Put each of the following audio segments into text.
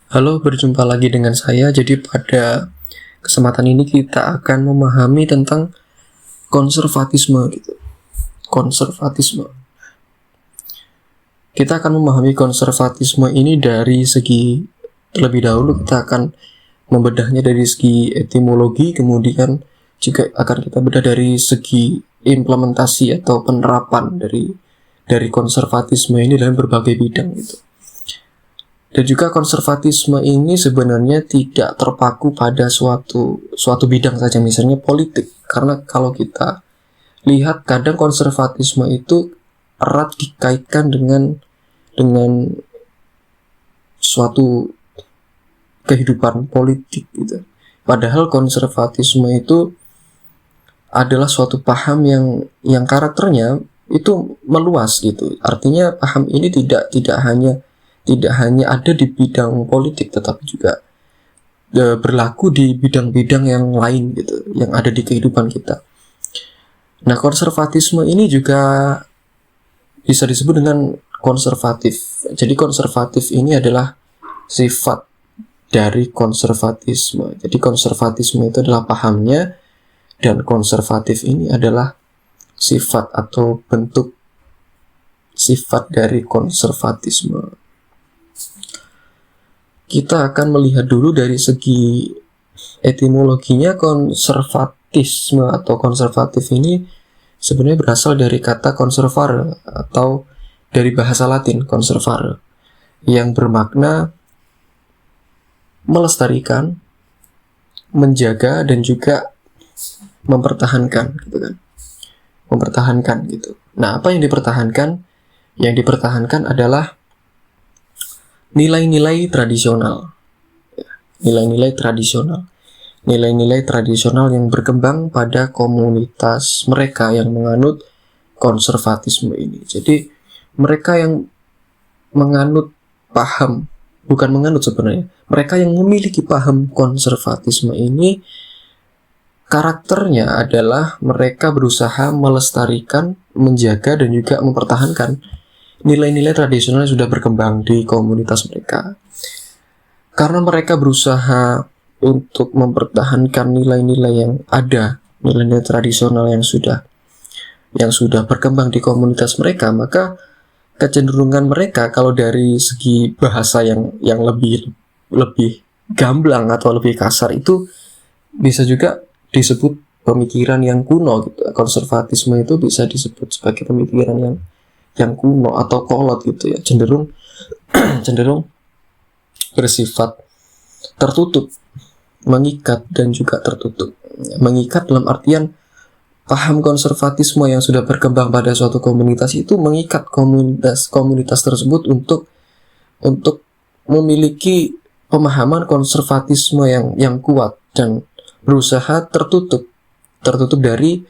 Halo, berjumpa lagi dengan saya. Jadi pada kesempatan ini kita akan memahami tentang konservatisme gitu. Konservatisme. Kita akan memahami konservatisme ini dari segi terlebih dahulu kita akan membedahnya dari segi etimologi, kemudian juga akan kita bedah dari segi implementasi atau penerapan dari konservatisme ini dalam berbagai bidang gitu. Dan juga konservatisme ini sebenarnya tidak terpaku pada suatu bidang saja, misalnya politik. Karena kalau kita lihat kadang konservatisme itu erat dikaitkan dengan suatu kehidupan politik gitu. Padahal konservatisme itu adalah suatu paham yang karakternya itu meluas gitu. Artinya paham ini tidak hanya ada di bidang politik, tetapi juga berlaku di bidang-bidang yang lain gitu, yang ada di kehidupan kita. Nah, konservatisme ini juga bisa disebut dengan konservatif. Jadi konservatif ini adalah sifat dari konservatisme. Jadi konservatisme itu adalah pahamnya, dan konservatif ini adalah sifat atau bentuk sifat dari konservatisme. Kita akan melihat dulu dari segi etimologinya. Konservatisme atau konservatif ini sebenarnya berasal dari kata conservare atau dari bahasa Latin conservare yang bermakna melestarikan, menjaga, dan juga mempertahankan gitu kan. Mempertahankan gitu. Nah, apa yang dipertahankan? Yang dipertahankan adalah nilai-nilai tradisional. Nilai-nilai tradisional. Nilai-nilai tradisional yang berkembang pada komunitas mereka yang menganut konservatisme ini. Jadi mereka yang menganut paham, bukan menganut sebenarnya, mereka yang memiliki paham konservatisme ini, karakternya adalah mereka berusaha melestarikan, menjaga, dan juga mempertahankan nilai-nilai tradisional yang sudah berkembang di komunitas mereka. Karena mereka berusaha untuk mempertahankan nilai-nilai yang ada, nilai-nilai tradisional yang sudah berkembang di komunitas mereka, maka kecenderungan mereka kalau dari segi bahasa yang lebih gamblang atau lebih kasar itu bisa juga disebut pemikiran yang kuno gitu. Konservatisme itu bisa disebut sebagai pemikiran yang kuno atau kolot gitu ya, cenderung bersifat tertutup, mengikat, dan juga tertutup. Mengikat dalam artian paham konservatisme yang sudah berkembang pada suatu komunitas itu mengikat komunitas tersebut untuk memiliki pemahaman konservatisme yang kuat dan berusaha tertutup dari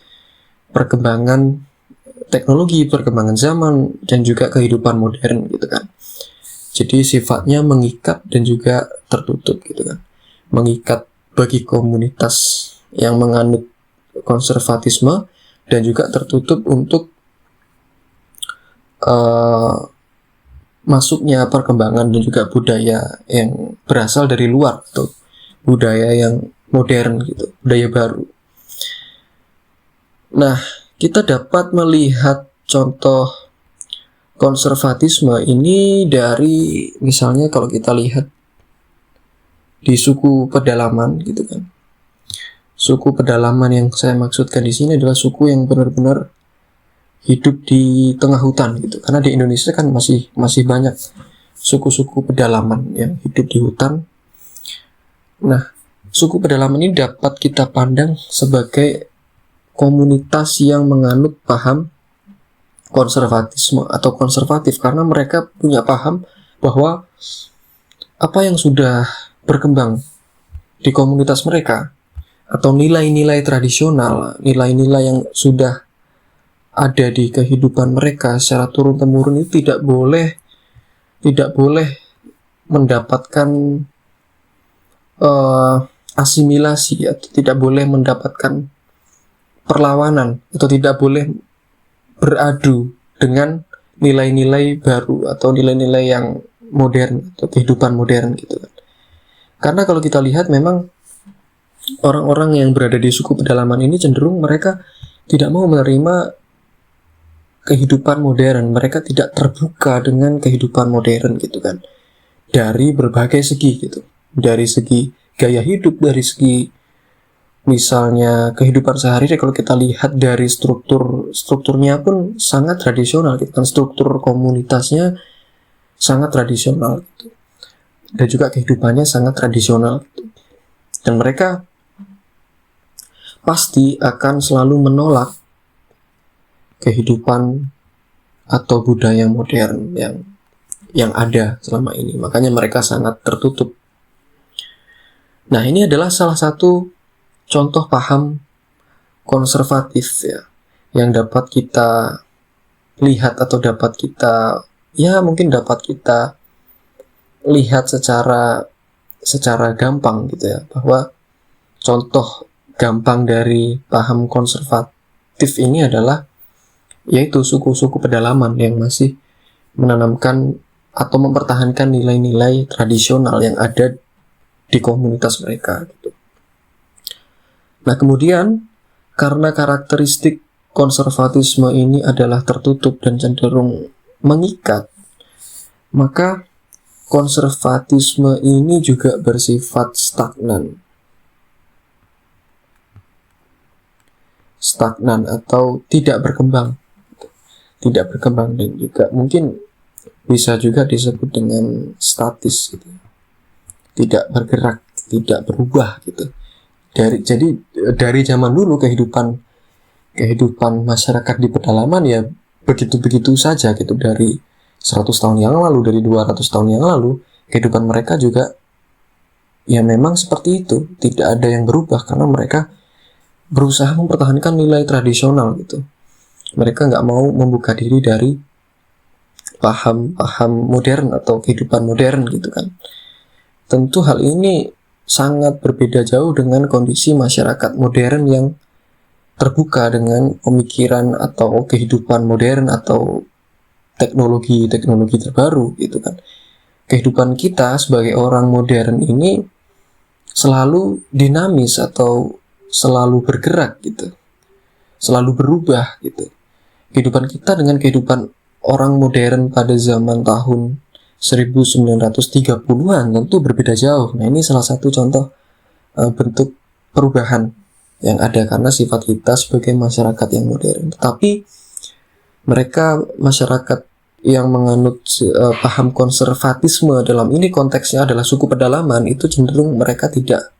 perkembangan teknologi, perkembangan zaman, dan juga kehidupan modern gitu kan. Jadi sifatnya mengikat dan juga tertutup gitu kan. Mengikat bagi komunitas yang menganut konservatisme, dan juga tertutup untuk masuknya perkembangan dan juga budaya yang berasal dari luar atau budaya yang modern gitu, budaya baru. Nah, kita dapat melihat contoh konservatisme ini dari misalnya kalau kita lihat di suku pedalaman gitu kan. Suku pedalaman yang saya maksudkan di sini adalah suku yang benar-benar hidup di tengah hutan gitu. Karena di Indonesia kan masih banyak suku-suku pedalaman yang hidup di hutan. Nah, suku pedalaman ini dapat kita pandang sebagai komunitas yang menganut paham konservatisme atau konservatif, karena mereka punya paham bahwa apa yang sudah berkembang di komunitas mereka atau nilai-nilai tradisional, nilai-nilai yang sudah ada di kehidupan mereka secara turun-temurun itu tidak boleh mendapatkan asimilasi, atau tidak boleh mendapatkan perlawanan, atau tidak boleh beradu dengan nilai-nilai baru atau nilai-nilai yang modern atau kehidupan modern gitu kan. Karena kalau kita lihat memang orang-orang yang berada di suku pedalaman ini cenderung mereka tidak mau menerima kehidupan modern, mereka tidak terbuka dengan kehidupan modern gitu kan, dari berbagai segi gitu, dari segi gaya hidup, dari segi misalnya kehidupan sehari-hari. Kalau kita lihat dari strukturnya pun sangat tradisional gitu kan, struktur komunitasnya sangat tradisional gitu, dan juga kehidupannya sangat tradisional gitu. Dan mereka pasti akan selalu menolak kehidupan atau budaya modern yang ada selama ini. Makanya mereka sangat tertutup. Nah, ini adalah salah satu contoh paham konservatif ya, yang dapat kita lihat atau dapat kita lihat secara gampang gitu ya, bahwa contoh gampang dari paham konservatif ini adalah yaitu suku-suku pedalaman yang masih menanamkan atau mempertahankan nilai-nilai tradisional yang ada di komunitas mereka gitu. Nah, kemudian karena karakteristik konservatisme ini adalah tertutup dan cenderung mengikat, maka konservatisme ini juga bersifat stagnan atau tidak berkembang, dan juga mungkin bisa juga disebut dengan statis gitu, tidak bergerak, tidak berubah gitu. Jadi dari zaman dulu kehidupan masyarakat di pedalaman ya begitu-begitu saja gitu, dari 100 tahun yang lalu, dari 200 tahun yang lalu, kehidupan mereka juga ya memang seperti itu, tidak ada yang berubah karena mereka berusaha mempertahankan nilai tradisional gitu. Mereka nggak mau membuka diri dari paham-paham modern atau kehidupan modern gitu kan. Tentu hal ini sangat berbeda jauh dengan kondisi masyarakat modern yang terbuka dengan pemikiran atau kehidupan modern atau teknologi terbaru gitu kan. Kehidupan kita sebagai orang modern ini selalu dinamis atau selalu bergerak gitu, selalu berubah gitu. Kehidupan kita dengan kehidupan orang modern pada zaman tahun 1930-an tentu berbeda jauh. Nah, ini salah satu contoh bentuk perubahan yang ada karena sifat kita sebagai masyarakat yang modern. Tetapi mereka masyarakat yang menganut paham konservatisme, dalam ini konteksnya adalah suku pedalaman, itu cenderung mereka tidak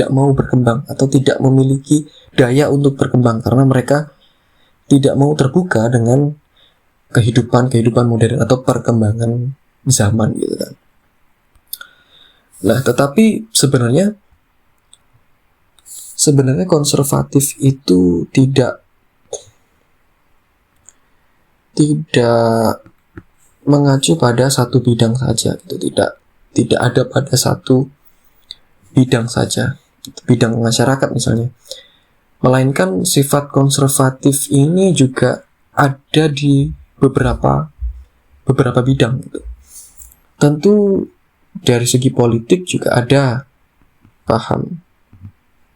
mau berkembang atau tidak memiliki daya untuk berkembang karena mereka tidak mau terbuka dengan kehidupan modern atau perkembangan zaman gitu kan. Nah, tetapi sebenarnya konservatif itu tidak mengacu pada satu bidang saja gitu, tidak ada pada satu bidang saja, bidang masyarakat misalnya, melainkan sifat konservatif ini juga ada di beberapa bidang gitu. Tentu dari segi politik juga ada paham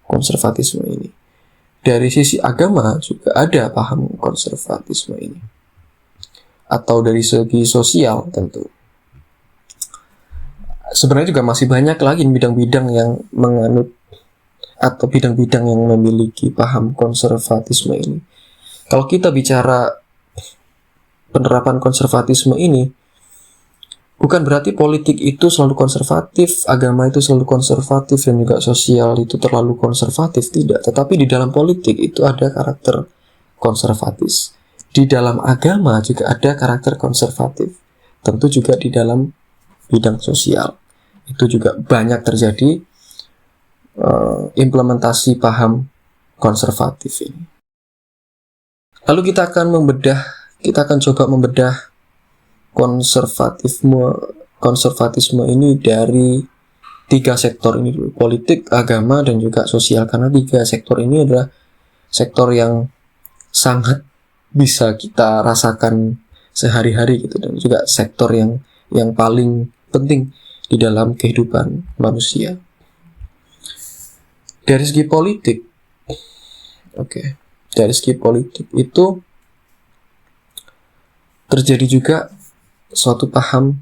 konservatisme ini. Dari sisi agama juga ada paham konservatisme ini. Atau dari segi sosial tentu. Sebenarnya juga masih banyak lagi bidang-bidang yang menganut atau bidang-bidang yang memiliki paham konservatisme ini. Kalau kita bicara penerapan konservatisme ini, bukan berarti politik itu selalu konservatif, agama itu selalu konservatif, dan juga sosial itu terlalu konservatif, tidak. Tetapi di dalam politik itu ada karakter konservatif. Di dalam agama juga ada karakter konservatif. Tentu juga di dalam bidang sosial itu juga banyak terjadi implementasi paham konservatif ini. Lalu kita akan coba membedah konservatisme ini dari 3 sektor ini dulu, politik, agama, dan juga sosial, karena 3 sektor ini adalah sektor yang sangat bisa kita rasakan sehari-hari gitu, dan juga sektor yang paling penting di dalam kehidupan manusia. Dari segi politik, dari segi politik itu terjadi juga suatu paham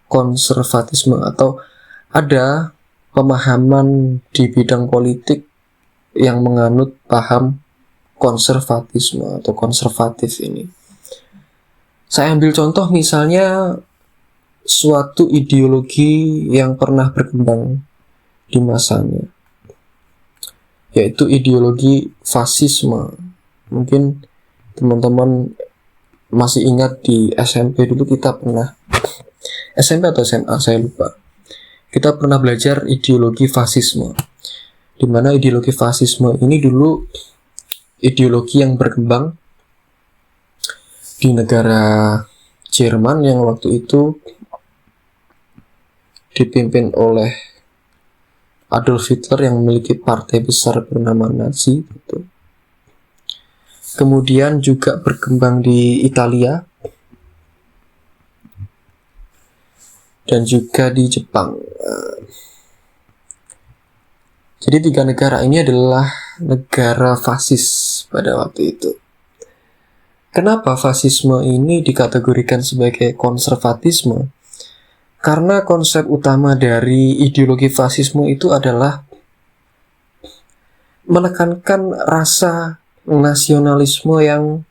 konservatisme, atau ada pemahaman di bidang politik yang menganut paham konservatisme atau konservatif ini. Saya ambil contoh misalnya suatu ideologi yang pernah berkembang di masanya, yaitu ideologi fasisme. Mungkin teman-teman masih ingat di SMP dulu kita pernah, SMP atau SMA saya lupa, kita pernah belajar ideologi fasisme, di mana ideologi fasisme ini dulu ideologi yang berkembang di negara Jerman yang waktu itu dipimpin oleh Adolf Hitler yang memiliki partai besar bernama Nazi gitu. Kemudian juga berkembang di Italia dan juga di Jepang. Jadi 3 negara ini adalah negara fasis pada waktu itu. Kenapa fasisme ini dikategorikan sebagai konservatisme? Karena konsep utama dari ideologi fasisme itu adalah menekankan rasa nasionalisme yang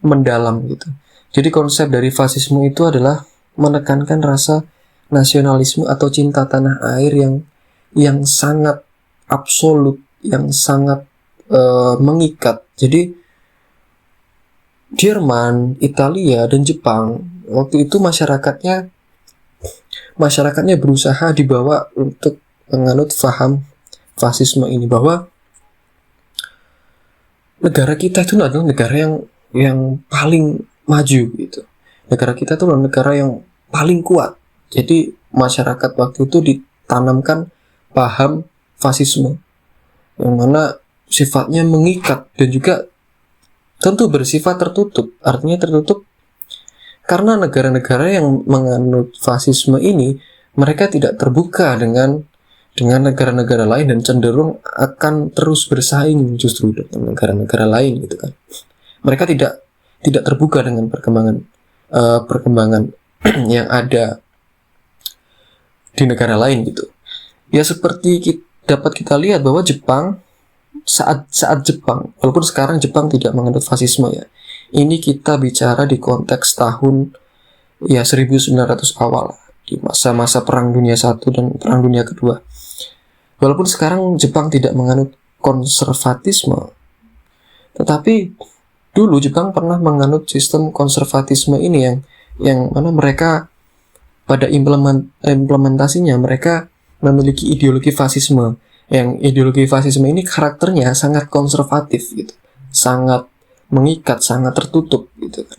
mendalam gitu. Jadi konsep dari fasisme itu adalah menekankan rasa nasionalisme atau cinta tanah air yang sangat absolut, yang sangat mengikat. Jadi Jerman, Italia, dan Jepang waktu itu masyarakatnya berusaha dibawa untuk menganut paham fasisme ini, bahwa negara kita itu adalah negara yang paling maju gitu. Negara kita itu adalah negara yang paling kuat. Jadi masyarakat waktu itu ditanamkan paham fasisme yang mana sifatnya mengikat dan juga tentu bersifat tertutup. Artinya tertutup karena negara-negara yang menganut fasisme ini, mereka tidak terbuka dengan negara-negara lain dan cenderung akan terus bersaing justru dengan negara-negara lain gitu kan. Mereka tidak terbuka dengan perkembangan yang ada di negara lain gitu. Ya seperti dapat kita lihat bahwa Jepang saat Jepang, walaupun sekarang Jepang tidak menganut fasisme ya. Ini kita bicara di konteks tahun 1900 awal, di masa-masa Perang Dunia I dan Perang Dunia Kedua. Walaupun sekarang Jepang tidak menganut konservatisme, tetapi dulu Jepang pernah menganut sistem konservatisme ini yang mana mereka pada implementasinya mereka memiliki ideologi fasisme. Yang ideologi fasisme ini karakternya sangat konservatif gitu, sangat mengikat, sangat tertutup gitu kan.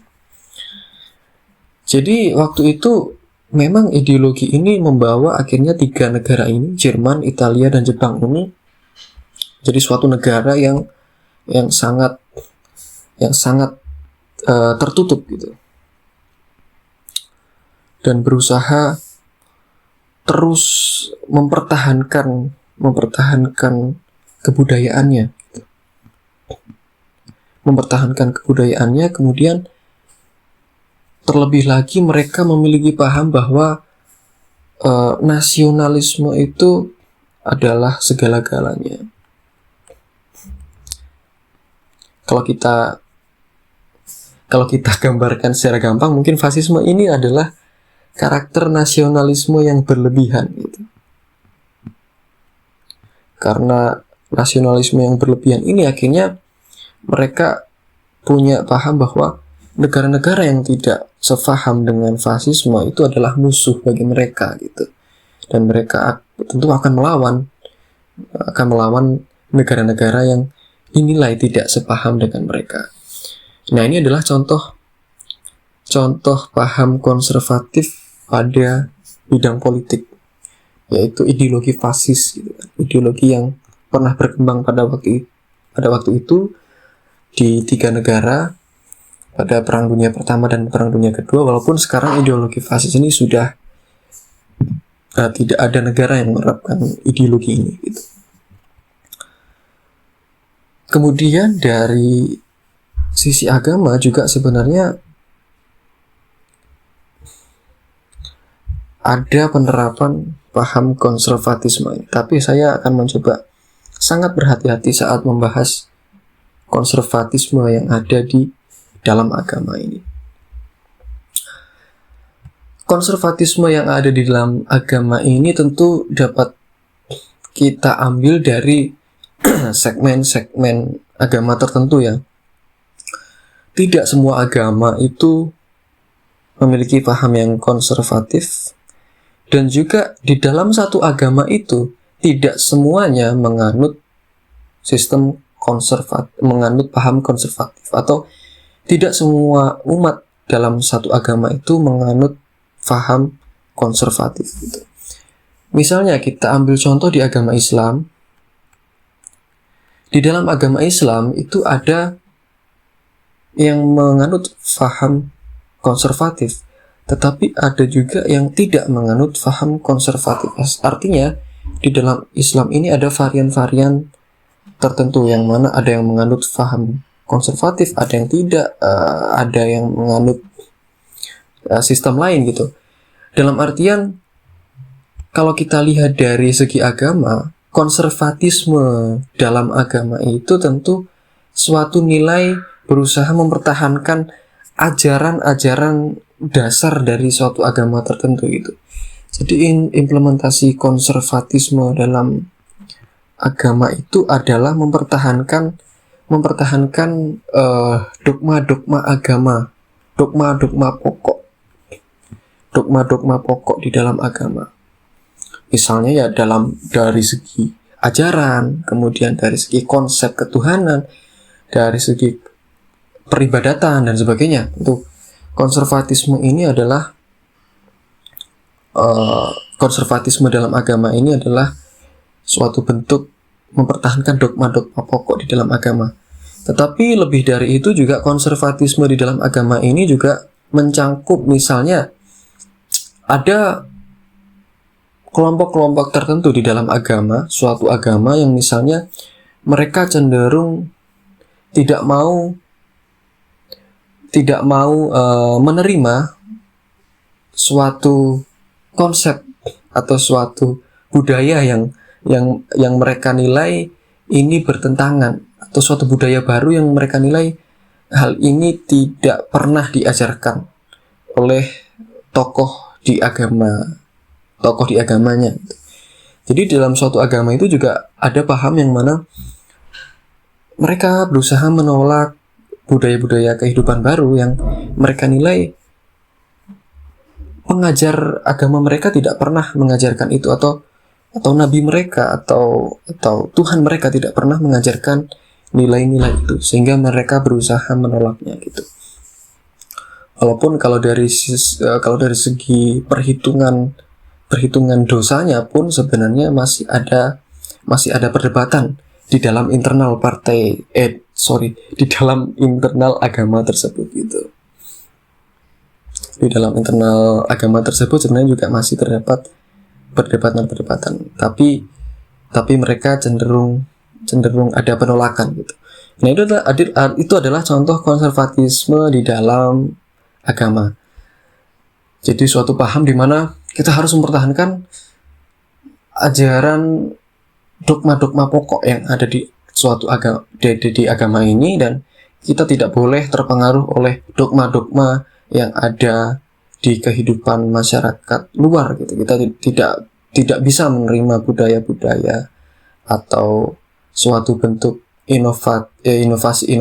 Jadi waktu itu memang ideologi ini membawa akhirnya 3 negara ini, Jerman, Italia, dan Jepang ini jadi suatu negara yang sangat tertutup gitu, dan berusaha terus mempertahankan kebudayaannya, kemudian terlebih lagi mereka memiliki paham bahwa nasionalisme itu adalah segala-galanya. Kalau kita gambarkan secara gampang, mungkin fasisme ini adalah karakter nasionalisme yang berlebihan gitu. Karena nasionalisme yang berlebihan ini akhirnya mereka punya paham bahwa negara-negara yang tidak sefaham dengan fasisme itu adalah musuh bagi mereka gitu. Dan mereka tentu akan melawan negara-negara yang dinilai tidak sepaham dengan mereka. Nah, ini adalah contoh paham konservatif pada bidang politik, yaitu ideologi fasis gitu kan. Ideologi yang pernah berkembang pada waktu itu di 3 negara pada Perang Dunia Pertama dan Perang Dunia Kedua. Walaupun sekarang ideologi fasis ini sudah tidak ada negara yang menerapkan ideologi ini gitu. Kemudian dari sisi agama juga sebenarnya ada penerapan paham konservatisme ini. Tapi saya akan mencoba sangat berhati-hati saat membahas konservatisme yang ada di dalam agama ini. Konservatisme yang ada di dalam agama ini tentu dapat kita ambil dari segmen-segmen agama tertentu ya. Tidak semua agama itu memiliki paham yang konservatif, dan juga di dalam satu agama itu tidak semuanya menganut sistem konservatif, menganut paham konservatif, atau tidak semua umat dalam satu agama itu menganut paham konservatif gitu. Misalnya kita ambil contoh di agama Islam. Di dalam agama Islam itu ada yang menganut paham konservatif, tetapi ada juga yang tidak menganut paham konservatif. Artinya di dalam Islam ini ada varian-varian tertentu yang mana ada yang menganut paham konservatif, ada yang tidak, ada yang menganut sistem lain gitu. Dalam artian kalau kita lihat dari segi agama, konservatisme dalam agama itu tentu suatu nilai berusaha mempertahankan ajaran-ajaran dasar dari suatu agama tertentu gitu. Jadi implementasi konservatisme dalam agama itu adalah mempertahankan dogma-dogma agama, dogma-dogma pokok di dalam agama. Misalnya ya dari segi ajaran, kemudian dari segi konsep ketuhanan, dari segi peribadatan dan sebagainya. Untuk konservatisme ini adalah konservatisme dalam agama ini adalah suatu bentuk mempertahankan dogma-dogma pokok di dalam agama. Tetapi lebih dari itu juga konservatisme di dalam agama ini juga mencangkup misalnya ada kelompok-kelompok tertentu di dalam agama, suatu agama yang misalnya mereka cenderung tidak mau menerima suatu konsep atau suatu budaya yang mereka nilai ini bertentangan, atau suatu budaya baru yang mereka nilai hal ini tidak pernah diajarkan oleh tokoh di agamanya. Jadi dalam suatu agama itu juga ada paham yang mana mereka berusaha menolak budaya-budaya kehidupan baru yang mereka nilai pengajar agama mereka tidak pernah mengajarkan itu, atau nabi mereka atau Tuhan mereka tidak pernah mengajarkan nilai-nilai itu, sehingga mereka berusaha menolaknya gitu. Walaupun kalau dari segi perhitungan dosanya pun sebenarnya masih ada perdebatan di dalam internal di dalam internal agama tersebut gitu. Di dalam internal agama tersebut sebenarnya juga masih terdapat perdebatan, tapi mereka cenderung ada penolakan gitu. Nah, itu adalah contoh konservatisme di dalam agama. Jadi suatu paham di mana kita harus mempertahankan ajaran dogma-dogma pokok yang ada di suatu agama di agama ini, dan kita tidak boleh terpengaruh oleh dogma-dogma yang ada di kehidupan masyarakat luar gitu. Kita tidak bisa menerima budaya-budaya atau suatu bentuk inovasi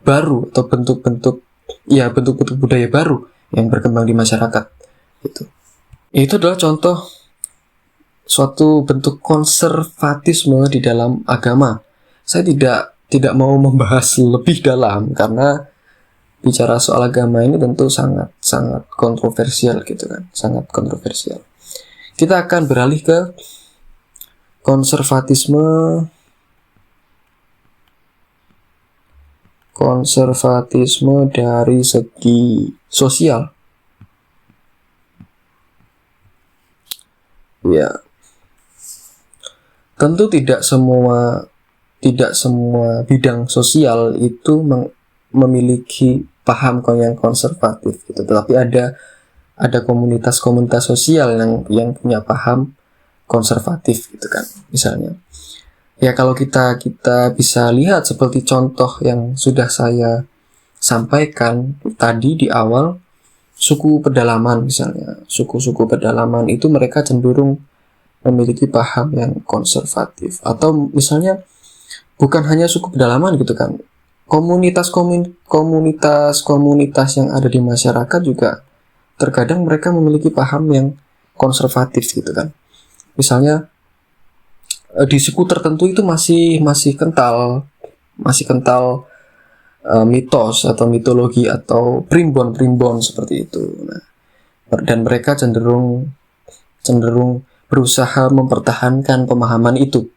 baru, atau bentuk-bentuk budaya baru yang berkembang di masyarakat gitu. Itu adalah contoh suatu bentuk konservatisme di dalam agama. Saya tidak mau membahas lebih dalam karena bicara soal agama ini tentu sangat kontroversial gitu kan, sangat kontroversial. Kita akan beralih ke konservatisme dari segi sosial. Ya, tentu tidak semua bidang sosial itu memiliki paham yang konservatif gitu. Tetapi ada komunitas-komunitas sosial yang punya paham konservatif gitu kan. Misalnya, ya kalau kita bisa lihat seperti contoh yang sudah saya sampaikan tadi di awal, suku pedalaman misalnya. Suku-suku pedalaman itu mereka cenderung memiliki paham yang konservatif. Atau misalnya bukan hanya suku pedalaman gitu kan, komunitas yang ada di masyarakat juga terkadang mereka memiliki paham yang konservatif gitu kan. Misalnya di suku tertentu itu masih kental mitos atau mitologi atau primbon seperti itu. Nah, dan mereka cenderung berusaha mempertahankan pemahaman itu.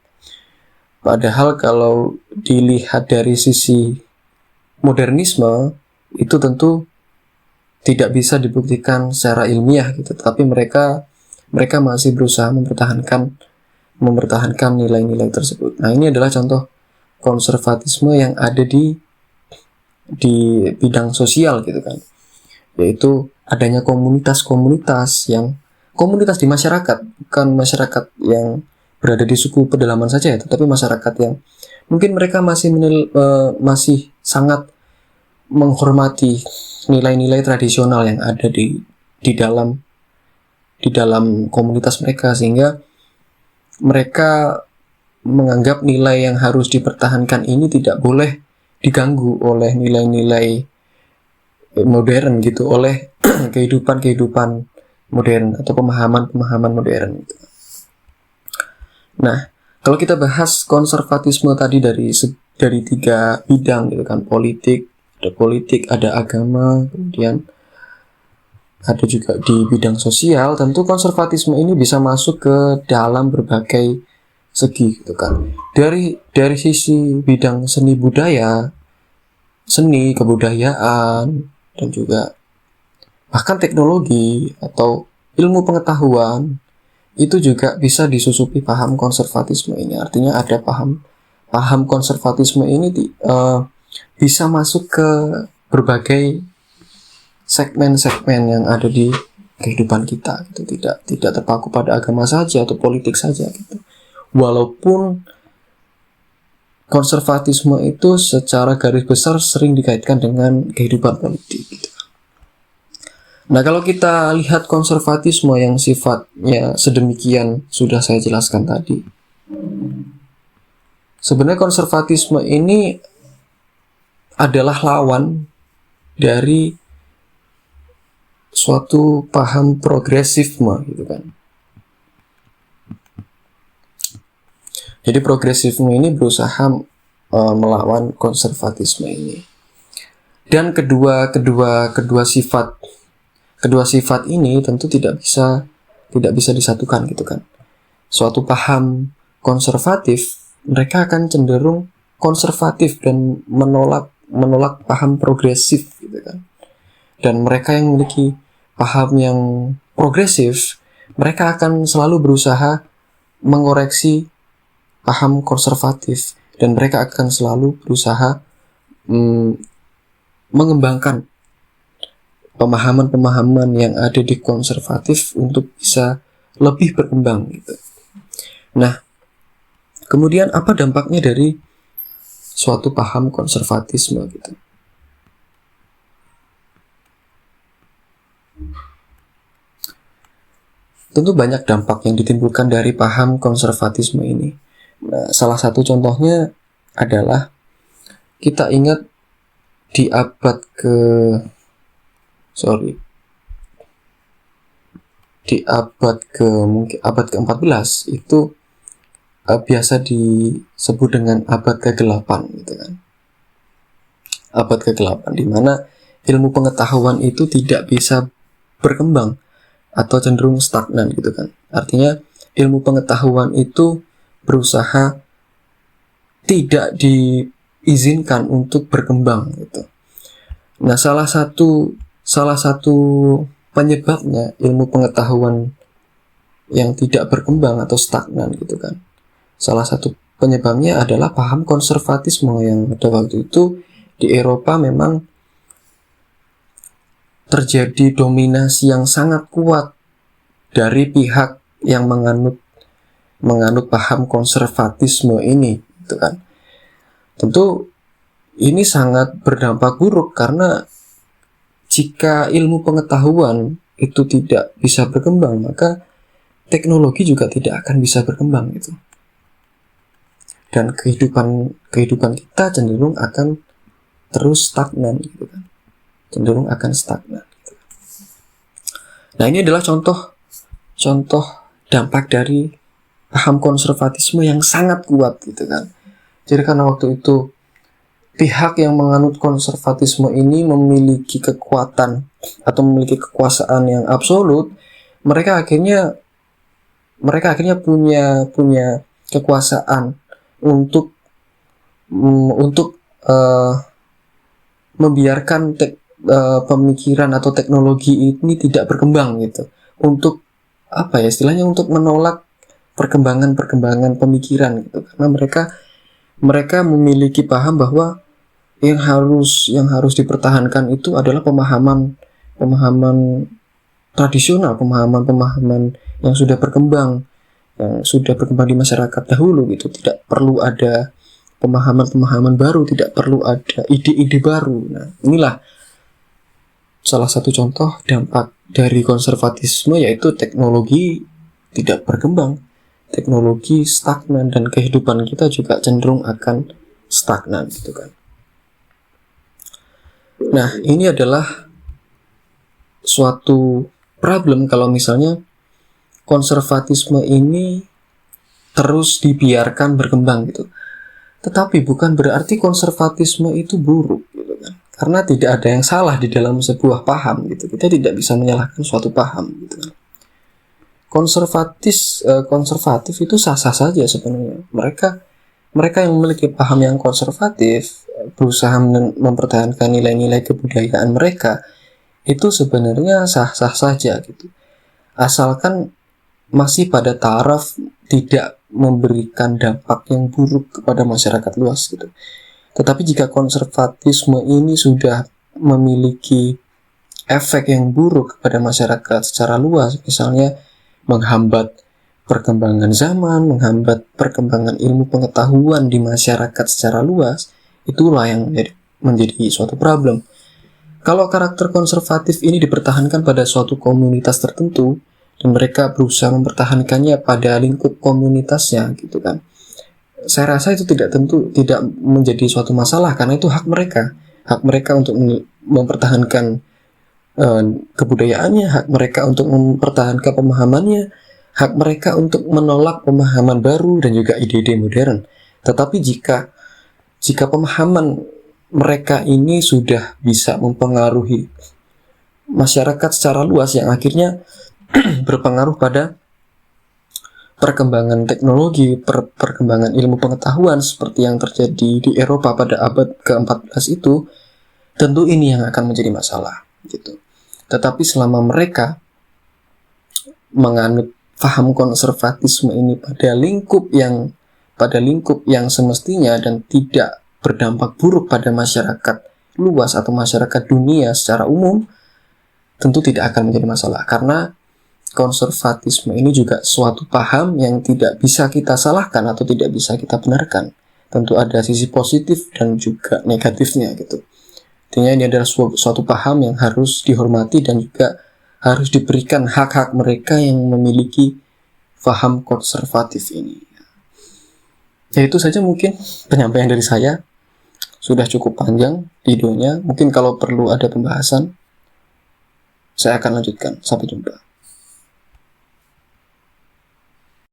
Padahal kalau dilihat dari sisi modernisme, itu tentu tidak bisa dibuktikan secara ilmiah gitu. Tapi mereka masih berusaha mempertahankan nilai-nilai tersebut. Nah, ini adalah contoh konservatisme yang ada di bidang sosial gitu kan. Yaitu adanya komunitas di masyarakat, bukan masyarakat yang berada di suku pedalaman saja ya, tetapi masyarakat yang mungkin mereka masih sangat menghormati nilai-nilai tradisional yang ada di dalam komunitas mereka, sehingga mereka menganggap nilai yang harus dipertahankan ini tidak boleh diganggu oleh nilai-nilai modern gitu, oleh kehidupan modern atau pemahaman modern gitu. Nah, kalau kita bahas konservatisme tadi dari 3 bidang gitu kan, politik, ada agama, kemudian ada juga di bidang sosial. Tentu konservatisme ini bisa masuk ke dalam berbagai segi gitu kan. Dari sisi bidang seni kebudayaan, dan juga bahkan teknologi atau ilmu pengetahuan, itu juga bisa disusupi paham konservatisme ini. Artinya ada paham konservatisme ini bisa masuk ke berbagai segmen-segmen yang ada di kehidupan kita gitu. Tidak terpaku pada agama saja atau politik saja gitu. Walaupun konservatisme itu secara garis besar sering dikaitkan dengan kehidupan politik gitu. Nah, kalau kita lihat konservatisme yang sifatnya sedemikian sudah saya jelaskan tadi, sebenarnya konservatisme ini adalah lawan dari suatu paham progresifme gitu kan. Jadi progresifme ini berusaha melawan konservatisme ini. Dan kedua sifat ini tentu tidak bisa disatukan gitu kan. Suatu paham konservatif, mereka akan cenderung konservatif dan menolak paham progresif gitu kan. Dan mereka yang memiliki paham yang progresif, mereka akan selalu berusaha mengoreksi paham konservatif, dan mereka akan selalu berusaha mengembangkan pemahaman yang ada di konservatif untuk bisa lebih berkembang gitu. Nah, kemudian apa dampaknya dari suatu paham konservatisme gitu? Tentu banyak dampak yang ditimbulkan dari paham konservatisme ini. Nah, salah satu contohnya adalah kita ingat di abad ke-14 itu biasa disebut dengan abad ke-8 gitu kan. Abad ke-8 di mana ilmu pengetahuan itu tidak bisa berkembang atau cenderung stagnan gitu kan. Artinya ilmu pengetahuan itu berusaha tidak diizinkan untuk berkembang gitu. Nah, salah satu penyebabnya ilmu pengetahuan yang tidak berkembang atau stagnan gitu kan. Salah satu penyebabnya adalah paham konservatisme yang pada waktu itu di Eropa memang terjadi dominasi yang sangat kuat dari pihak yang menganut paham konservatisme ini gitu kan. Tentu ini sangat berdampak buruk karena jika ilmu pengetahuan itu tidak bisa berkembang, maka teknologi juga tidak akan bisa berkembang gitu. Dan kehidupan kita cenderung akan terus stagnan gitu kan. Cenderung akan stagnan gitu. Nah, ini adalah contoh dampak dari paham konservatisme yang sangat kuat gitu kan. Jadi karena waktu itu pihak yang menganut konservatisme ini memiliki kekuatan atau memiliki kekuasaan yang absolut, mereka akhirnya punya kekuasaan untuk membiarkan pemikiran atau teknologi ini tidak berkembang gitu. Untuk apa ya istilahnya, untuk menolak perkembangan pemikiran gitu. Karena mereka memiliki paham bahwa yang harus dipertahankan itu adalah pemahaman tradisional, pemahaman yang sudah berkembang di masyarakat dahulu gitu. Tidak perlu ada pemahaman baru, tidak perlu ada ide-ide baru. Nah, inilah salah satu contoh dampak dari konservatisme, yaitu teknologi tidak berkembang, teknologi stagnan, dan kehidupan kita juga cenderung akan stagnan gitu kan. Nah, ini adalah suatu problem kalau misalnya konservatisme ini terus dibiarkan berkembang gitu. Tetapi bukan berarti konservatisme itu buruk gitu kan. Karena tidak ada yang salah di dalam sebuah paham gitu. Kita tidak bisa menyalahkan suatu paham gitu kan. Konservatif itu sah-sah saja sebenarnya. Mereka yang memiliki paham yang konservatif, berusaha mempertahankan nilai-nilai kebudayaan mereka, itu sebenarnya sah-sah saja gitu. Asalkan masih pada taraf tidak memberikan dampak yang buruk kepada masyarakat luas gitu. Tetapi jika konservatisme ini sudah memiliki efek yang buruk kepada masyarakat secara luas, misalnya menghambat perkembangan zaman, menghambat perkembangan ilmu pengetahuan di masyarakat secara luas, itulah yang menjadi suatu problem. Kalau karakter konservatif ini dipertahankan pada suatu komunitas tertentu, dan mereka berusaha mempertahankannya pada lingkup komunitasnya gitu kan, saya rasa itu tidak menjadi suatu masalah, karena itu hak mereka untuk mempertahankan kebudayaannya, hak mereka untuk mempertahankan pemahamannya, hak mereka untuk menolak pemahaman baru dan juga ide-ide modern. Tetapi jika pemahaman mereka ini sudah bisa mempengaruhi masyarakat secara luas, yang akhirnya berpengaruh pada perkembangan teknologi, perkembangan ilmu pengetahuan seperti yang terjadi di Eropa pada abad ke-14 itu, tentu ini yang akan menjadi masalah gitu. Tetapi selama mereka menganut paham konservatisme ini pada lingkup yang semestinya dan tidak berdampak buruk pada masyarakat luas atau masyarakat dunia secara umum, tentu tidak akan menjadi masalah. Karena konservatisme ini juga suatu paham yang tidak bisa kita salahkan atau tidak bisa kita benarkan. Tentu ada sisi positif dan juga negatifnya gitu. Artinya ini adalah suatu paham yang harus dihormati dan juga harus diberikan hak-hak mereka yang memiliki paham konservatif ini. Ya, itu saja mungkin penyampaian dari saya. Sudah cukup panjang videonya. Mungkin kalau perlu ada pembahasan, saya akan lanjutkan. Sampai jumpa.